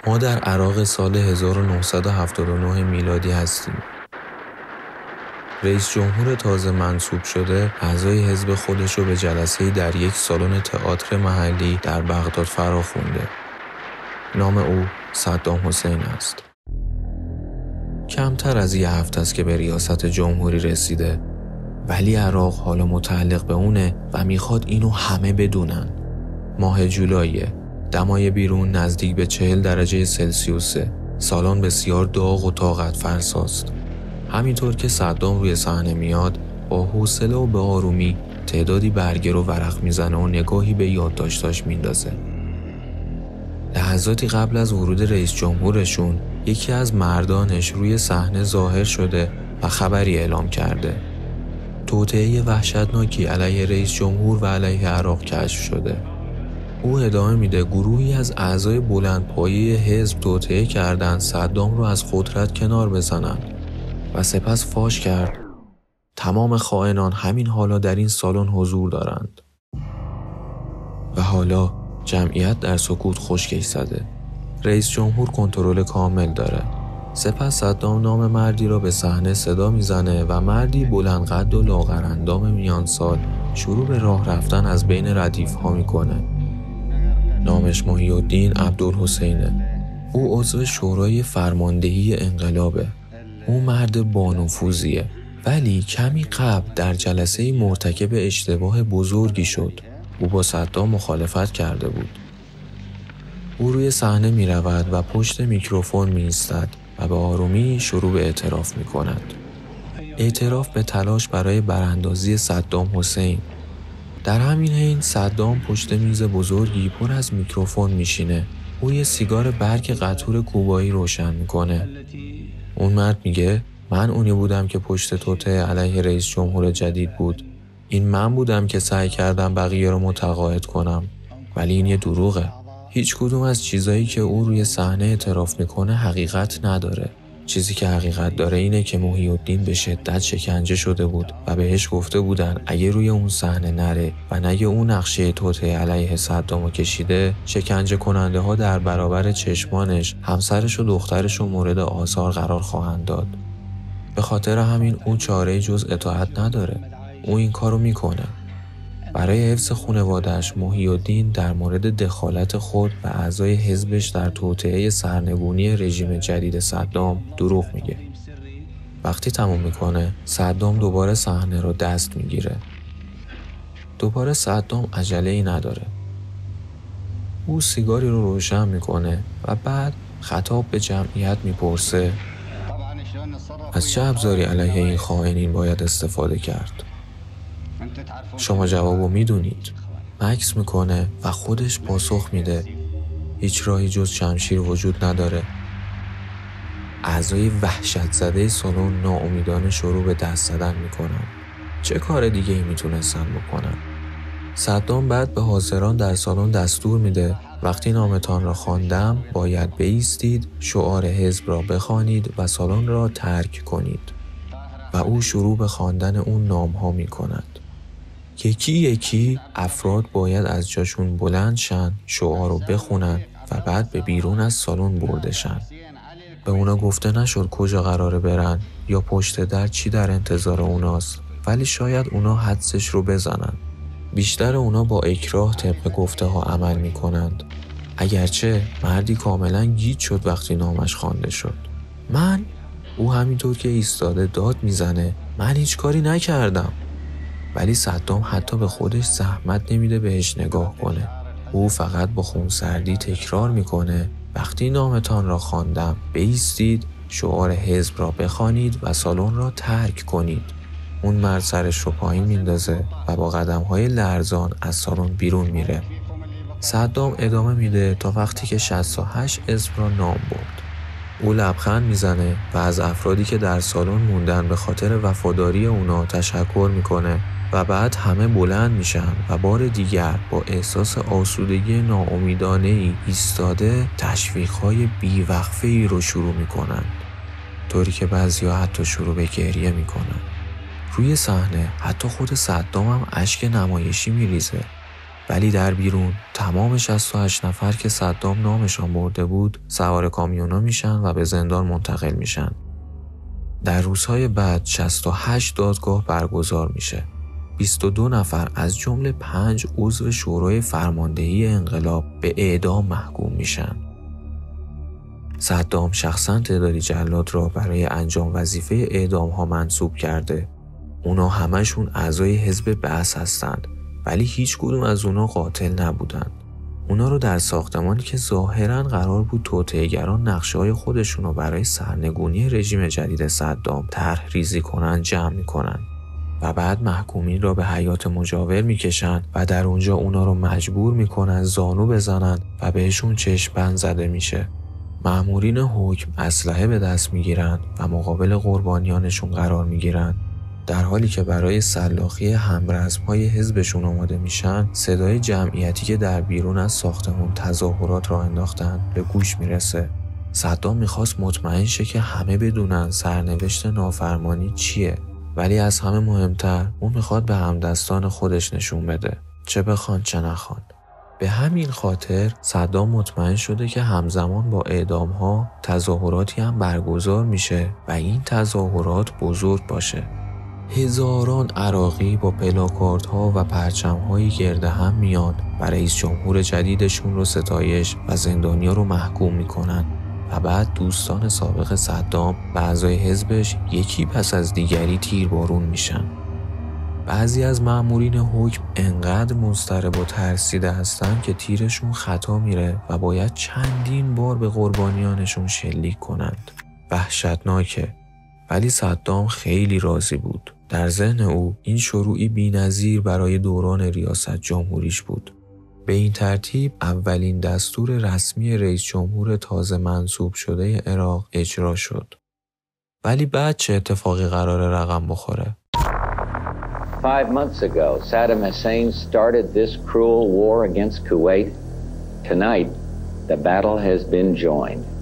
ما در عراق سال 1979 میلادی هستیم. رئیس جمهور تازه منصوب شده اعضای حزب خودش رو به جلسه‌ای در یک سالن تئاتر محلی در بغداد فراخوانده. نام او صدام حسین است. کمتر از یه هفته است که به ریاست جمهوری رسیده، ولی عراق حالا متعلق به اونه و میخواد اینو همه بدونن. ماه جولایه، دمای بیرون نزدیک به 40 درجه سلسیوسه. سالن بسیار داغ و طاقت فرساست. همینطور که صدام روی صحنه میاد، با حوصله و به آرومی تعدادی برگه رو ورق میزنه و نگاهی به یادداشتاش میندازه. لحظاتی قبل از ورود رئیس جمهورشون، یکی از مردانش روی صحنه ظاهر شده و خبری اعلام کرده. توطئه وحشتناکی علیه رئیس جمهور و علیه عراق کشف شده. او ادامه میده گروهی از اعضای بلندپایه حزب توطئه کردن صدام رو از قدرت کنار بزنن و سپس فاش کرد تمام خائنان همین حالا در این سالن حضور دارند. و حالا جمعیت در سکوت خشکش زده. رئیس جمهور کنترل کامل داره. سپس صدام نام مردی را به صحنه صدا میزنه و مردی بلند قد و لاغرندام میان سال شروع به راه رفتن از بین ردیف ها میکنه. نامش محی الدین عبدالحسینه. او عضو شورای فرماندهی انقلابه. او مرد بانفوذیه، ولی کمی قبل در جلسه مرتکب اشتباه بزرگی شد. او با صدام مخالفت کرده بود. او روی صحنه می رود و پشت میکروفون می ایستد و به آرومی شروع به اعتراف می کند. اعتراف به تلاش برای براندازی صدام حسین. در همین حین صدام پشت میز بزرگی پر از میکروفون می شینه. او یه سیگار برگ قطور کوبایی روشن می کنه. اون مرد میگه من اونی بودم که پشت توطئه علیه رئیس جمهور جدید بود. این من بودم که سعی کردم بقیه رو متقاعد کنم، ولی این یه دروغه. هیچ کدوم از چیزایی که او روی صحنه اعتراف میکنه حقیقت نداره. چیزی که حقیقت داره اینه که محی الدین به شدت شکنجه شده بود و بهش گفته بودن اگه روی اون صحنه نره و نگه اون نقشه توطئه علیه صدامو کشیده، شکنجه کننده ها در برابر چشمانش همسرش و دخترش رو مورد آزار قرار خواهند داد. به خاطر همین اون چاره جز اطاعت نداره. او این کارو میکنه. برای حفظ خانواده‌اش محی الدین در مورد دخالت خود و اعضای حزبش در توطئه سرنگونی رژیم جدید صدام دروغ میگه. وقتی تموم میکنه، صدام دوباره صحنه رو دست میگیره. دوباره صدام عجله‌ای نداره. او سیگاری رو روشن میکنه و بعد خطاب به جمعیت میپرسه از چه ابزاری علیه این خائنین باید استفاده کرد؟ شما جوابو میدونید. مکث میکنه و خودش پاسخ میده هیچ راهی جز شمشیر وجود نداره. اعضای وحشت زده سالن ناامیدانه شروع به دست زدن میکنن. چه کار دیگه ای میتونستن بکنن؟ صدام بعد به حاضران در سالن دستور میده وقتی نامتان را خواندم باید بایستید، شعار حزب را بخوانید و سالن را ترک کنید. و او شروع به خواندن اون نام ها میکند. یکی یکی افراد باید از جاشون بلند شن، شعار رو بخونن و بعد به بیرون از سالن برده شن. به اونا گفته نشد کجا قراره برن یا پشت در چی در انتظار اوناست، ولی شاید اونا حدسش رو بزنن. بیشتر اونا با اکراه طبق گفته ها عمل می کنند. اگرچه مردی کاملا گیج شد وقتی نامش خوانده شد. او همینطور که ایستاده داد میزنه من هیچ کاری نکردم. ولی صدام حتی به خودش زحمت نمیده بهش نگاه کنه. او فقط با خونسردی تکرار میکنه وقتی نامتان را خواندم بایستید، شعار حزب را بخوانید و سالن را ترک کنید. اون مرد سرش رو پایین میندازه و با قدم‌های لرزان از سالن بیرون میره. صدام ادامه میده تا وقتی که 68 اسم را نام برد. او لبخند میزنه و از افرادی که در سالن موندن به خاطر وفاداری اونا تشکر میکنه و بعد همه بلند میشن و بار دیگر با احساس آسودگی ناامیدانه‌ای ایستاده تشویق‌های بی‌وقفه‌ای رو شروع میکنن، طوری که بعضیا حتی شروع به گریه میکنن. روی صحنه حتی خود صدام هم اشک نمایشی میریزه. ولی در بیرون تمام 68 نفر که صدام نامشان برده بود سوار کامیونا میشن و به زندان منتقل میشن. در روزهای بعد 68 دادگاه برگزار میشه. 22 نفر از جمله 5 عضو شورای فرماندهی انقلاب به اعدام محکوم میشن. صدام شخصا تعدادی جلاد را برای انجام وظیفه اعدام ها منصوب کرده. اونا همشون اعضای حزب بعث هستند، ولی هیچ کدوم از اونا قاتل نبودن. اونا رو در ساختمانی که ظاهراً قرار بود توطئه‌گران نقشه‌های خودشون رو برای سرنگونی رژیم جدید صدام طرح ریزی کنن جمع میکنن و بعد محکومین را به حیات مجاور میکشن و در اونجا اونا رو مجبور میکنن زانو بزنن و بهشون چشم بند زده میشه. مأمورین حکم اسلحه به دست میگیرن و مقابل قربانیانشون قرار میگیرن. در حالی که برای سلاخی همرزم‌های حزبشون آماده میشن، صدای جمعیتی که در بیرون از ساختمون تظاهرات را انداختن به گوش میرسه. صدام میخواست مطمئن شه که همه بدونن سرنوشت نافرمانی چیه، ولی از همه مهمتر اون میخواد به همدستان خودش نشون بده، چه بخوان چه نخوان. به همین خاطر صدام مطمئن شده که همزمان با اعدام‌ها تظاهراتی هم برگزار میشه و این تظاهرات بزرگ باشه. هزاران عراقی با پلاکاردها و پرچم‌هایی گرد هم میان و رئیس جمهور جدیدشون رو ستایش و زندانیا رو محکوم میکنن و بعد دوستان سابق صدام و اعضای حزبش یکی پس از دیگری تیربارون میشن. بعضی از مأمورین حکم انقدر مضطرب و ترسیده هستن که تیرشون خطا میره و باید چندین بار به قربانیانشون شلیک کنند. وحشتناکه. ولی صدام خیلی راضی بود. در ذهن او این شروعی بی‌نظیر برای دوران ریاست جمهوریش بود. به این ترتیب اولین دستور رسمی رئیس جمهور تازه منصوب شده عراق اجرا شد. ولی بعد چه اتفاقی قراره رقم بخوره؟ 5 months ago, Saddam Hussein started this cruel war against Kuwait. Tonight, the battle has been joined.